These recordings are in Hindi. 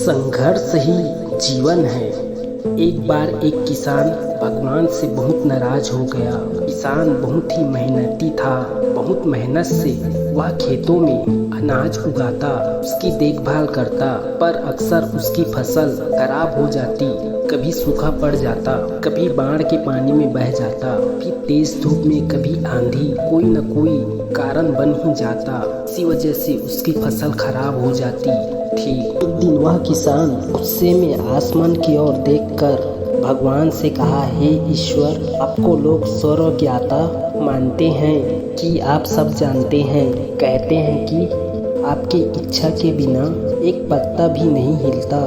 संघर्ष ही जीवन है। एक बार एक किसान भगवान से बहुत नाराज हो गया। किसान बहुत ही मेहनती था। बहुत मेहनत से वह खेतों में अनाज उगाता, उसकी देखभाल करता, पर अक्सर उसकी फसल खराब हो जाती। कभी सूखा पड़ जाता, कभी बाढ़ के पानी में बह जाता, फिर तेज धूप में कभी आंधी, कोई न कोई कारण बन ही जाता। इसी वजह से उसकी फसल खराब हो जाती थी। एक दिन वह किसान गुस्से में आसमान की ओर देखकर भगवान से कहा, हे ईश्वर, आपको लोग सर्वज्ञाता मानते हैं कि आप सब जानते हैं। कहते हैं कि आपकी इच्छा के बिना एक पत्ता भी नहीं हिलता,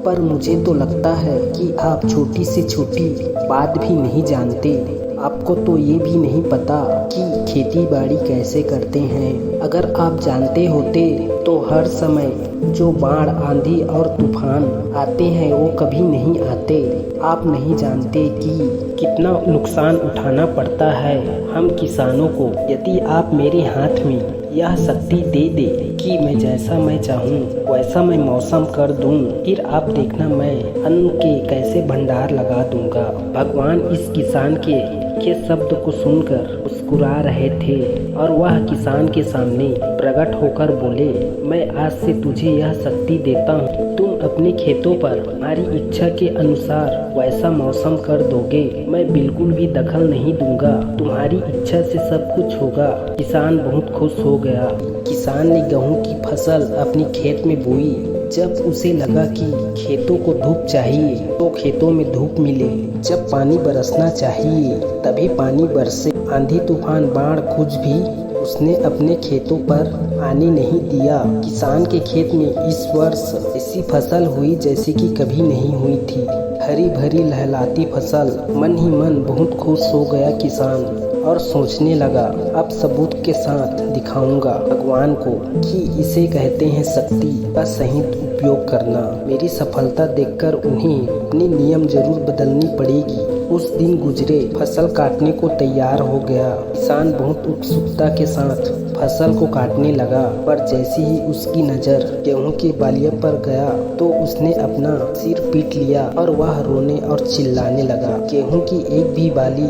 पर मुझे तो लगता है कि आप छोटी से छोटी बात भी नहीं जानते। आपको तो ये भी नहीं पता कि खेती बाड़ी कैसे करते हैं। अगर आप जानते होते तो हर समय जो बाढ़, आंधी और तूफान आते हैं वो कभी नहीं आते। आप नहीं जानते कि कितना नुकसान उठाना पड़ता है हम किसानों को। यदि आप मेरे हाथ में यह शक्ति दे दे कि मैं जैसा मैं चाहूँ वैसा मैं मौसम कर दूँ, फिर आप देखना मैं अन्न के कैसे भंडार लगा दूंगा। भगवान इस किसान के शब्द को सुनकर मुस्कुरा रहे थे और वह किसान के सामने प्रकट होकर बोले, मैं आज से तुझे यह शक्ति देता हूँ। तुम अपने खेतों पर हमारी इच्छा के अनुसार वैसा मौसम कर दोगे। मैं बिल्कुल भी दखल नहीं दूंगा। तुम्हारी इच्छा से सब कुछ होगा। किसान बहुत खुश हो गया। किसान ने गेहूं की फसल अपनी खेत में बोई। जब उसे लगा कि खेतों को धूप चाहिए तो खेतों में धूप मिले, जब पानी बरसना चाहिए तभी पानी बरसे। आंधी तूफान बाढ़ कुछ भी उसने अपने खेतों पर आने नहीं दिया। किसान के खेत में इस वर्ष ऐसी फसल हुई जैसी कि कभी नहीं हुई थी। हरी भरी लहलाती फसल। मन ही मन बहुत खुश हो गया किसान और सोचने लगा, अब सबूत के साथ दिखाऊंगा भगवान को कि इसे कहते हैं शक्ति का सही उपयोग करना। मेरी सफलता देखकर उन्हें अपने नियम जरूर बदलनी पड़ेगी। उस दिन गुजरे, फसल काटने को तैयार हो गया। किसान बहुत उत्सुकता के साथ फसल को काटने लगा, पर जैसे ही उसकी नज़र गेहूं की बालियों पर गया तो उसने अपना सिर पीट लिया और वह रोने और चिल्लाने लगा। गेहूं की एक भी बाली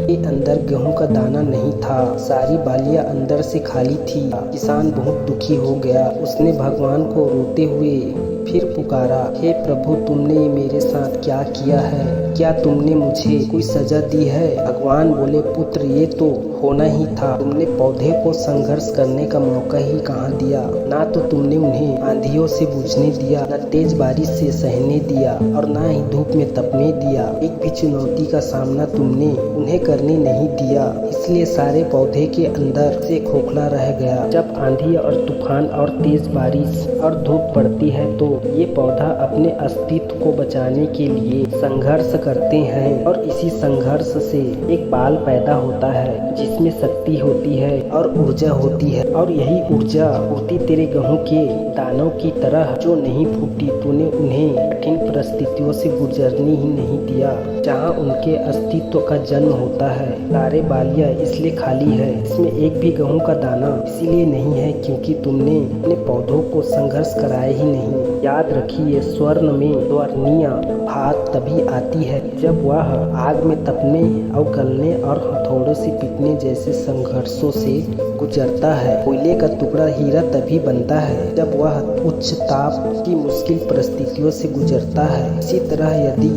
के अंदर गेहूं का दाना नहीं था। सारी बालियां अंदर से खाली थी। किसान बहुत दुखी हो गया। उसने भगवान को रोते हुए फिर पुकारा, हे प्रभु, तुमने मेरे साथ क्या किया है? क्या तुमने मुझे कोई सजा दी है? भगवान बोले, पुत्र, ये तो होना ही था। तुमने पौधे को संघर्ष करने का मौका ही कहाँ दिया। ना तो तुमने उन्हें आंधियों से बूझने दिया, न तेज बारिश से सहने दिया और ना ही धूप में तपने दिया। एक भी चुनौती का सामना तुमने उन्हें करने नहीं दिया। इसलिए सारे पौधे के अंदर से खोखला रह गया। जब आंधी और तूफान और तेज बारिश और धूप पड़ती है तो ये पौधा अपने अस्तित्व को बचाने के लिए संघर्ष करते हैं और इसी संघर्ष से एक बाल पैदा होता है जिसमें शक्ति होती है और ऊर्जा होती है। और यही ऊर्जा उड़ती तेरे गेहूं के दानों की तरह जो नहीं फूटी। तूने उन्हें कठिन परिस्थितियों से गुजरने ही नहीं दिया जहां उनके अस्तित्व का जन्म होता है। सारे बालियां इसलिए खाली है, इसमें एक भी गेहूं का दाना इसीलिए नहीं है क्योंकि तुमने अपने पौधों को संघर्ष कराया ही नहीं। याद रखिए, स्वर्ण में स्वर्णीय भात तभी आती है जब वह आग में तपने और गलने और हथौड़ों से पीटने जैसे संघर्षों से गुजरता है। कोयले का टुकड़ा हीरा तभी बनता है जब वह उच्च ताप की मुश्किल परिस्थितियों से गुजरता है। इसी तरह यदि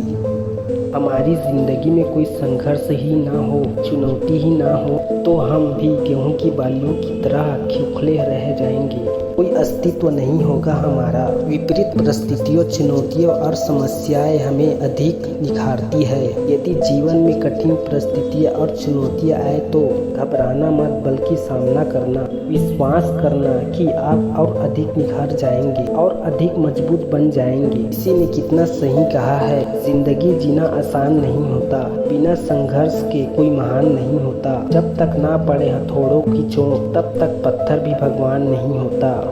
हमारी जिंदगी में कोई संघर्ष ही ना हो, चुनौती ही ना हो, तो हम भी गेहूं की बालियों की तरह खोखले रह जाएंगे। कोई अस्तित्व नहीं होगा हमारा। विपरीत परिस्थितियों, चुनौतियों और समस्याएं हमें अधिक निखारती है। यदि जीवन में कठिन परिस्थितियां और चुनौतियां आए तो घबराना मत, बल्कि सामना करना, विश्वास करना कि आप और अधिक निखार जाएंगे और अधिक मजबूत बन जाएंगे। किसी ने कितना सही कहा है, जिंदगी जीना आसान नहीं होता, बिना संघर्ष के कोई महान नहीं होता। जब तक ना पड़े हथौड़ों की चोट तब तक पत्थर भी भगवान नहीं होता।